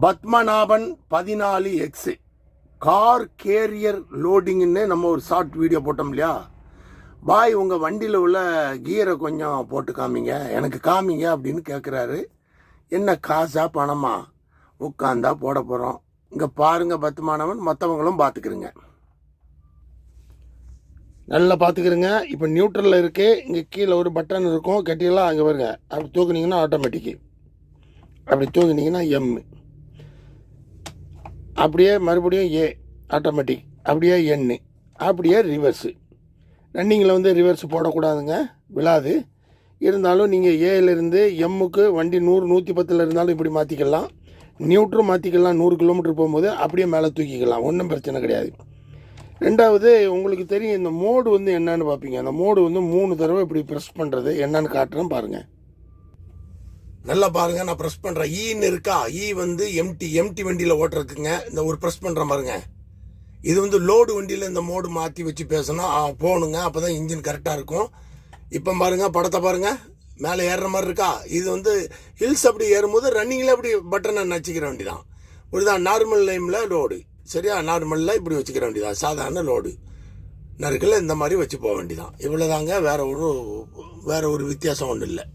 Padmanabhan 14X car carrier லோடிங்னு நம்ம ஒரு short video போட்டோம் இல்லையா. பாய் உங்கள் வண்டியில் உள்ள கியரை கொஞ்சம் போட்டு காமிங்க, எனக்கு காமிங்க அப்படின்னு கேட்குறாரு. என்ன காசா பணமா? உட்காந்தா போட போகிறோம். இங்கே பாருங்கள் பத்மநாபன், மற்றவங்களும் பார்த்துக்கிறங்க, நல்லா பார்த்துக்கிறங்க. இப்போ நியூட்ரலில் இருக்குது. இங்கே கீழே ஒரு பட்டன் இருக்கும், கட்டியெல்லாம் அங்கே வருங்க. அப்படி தூக்குனீங்கன்னா ஆட்டோமேட்டிக்கு, அப்படி தூக்குனீங்கன்னா எம், அப்படியே மறுபடியும் ஏ ஆட்டோமேட்டிக், அப்படியே எண்ணு, அப்படியே ரிவர்ஸு. ரன்னிங்கில் வந்து ரிவர்ஸ் போடக்கூடாதுங்க, விழாது. இருந்தாலும் நீங்கள் ஏலேருந்து எம்முக்கு வண்டி 100 110 இருந்தாலும் இப்படி மாற்றிக்கலாம். நியூட்ரும் மாற்றிக்கலாம். 100 கிலோமீட்டர் போகும்போது அப்படியே மேலே தூக்கிக்கலாம், ஒன்றும் பிரச்சனை கிடையாது. ரெண்டாவது, உங்களுக்கு தெரியும் இந்த மோடு வந்து என்னன்னு பார்ப்பீங்க. அந்த மோடு வந்து 3 தடவை இப்படி ப்ரெஸ் பண்ணுறது என்னன்னு காட்டுறேன் பாருங்கள். நல்லா பாருங்க, நான் ப்ரெஸ் பண்ணுறேன். ஈன்னு இருக்கா, ஈ வந்து எம்டி வண்டியில் ஓட்டுறதுக்குங்க. இந்த ஒரு ப்ரெஸ் பண்ணுறேன் பாருங்க. இது வந்து லோடு வண்டியில் இந்த மோடு மாற்றி வச்சு பேசணும் போகணுங்க, அப்போ தான் இன்ஜின் கரெக்டாக இருக்கும். இப்போ பாருங்க, படத்தை பாருங்க, மேலே ஏறுற மாதிரி இருக்கா. இது வந்து ஹில்ஸ் அப்படி ஏறும்போது ரன்னிங்கில் அப்படி பட்டனை நச்சுக்கிற வண்டி தான். இப்படிதான் நார்மல் லைமில் லோடு, சரியா? நார்மலில் இப்படி வச்சுக்கிற வண்டி தான், சாதாரண லோடு நறுக்கில் இந்த மாதிரி வச்சு போக வேண்டிதான். இவ்வளோதாங்க, வேற ஒரு வித்தியாசம் ஒன்றும் இல்லை.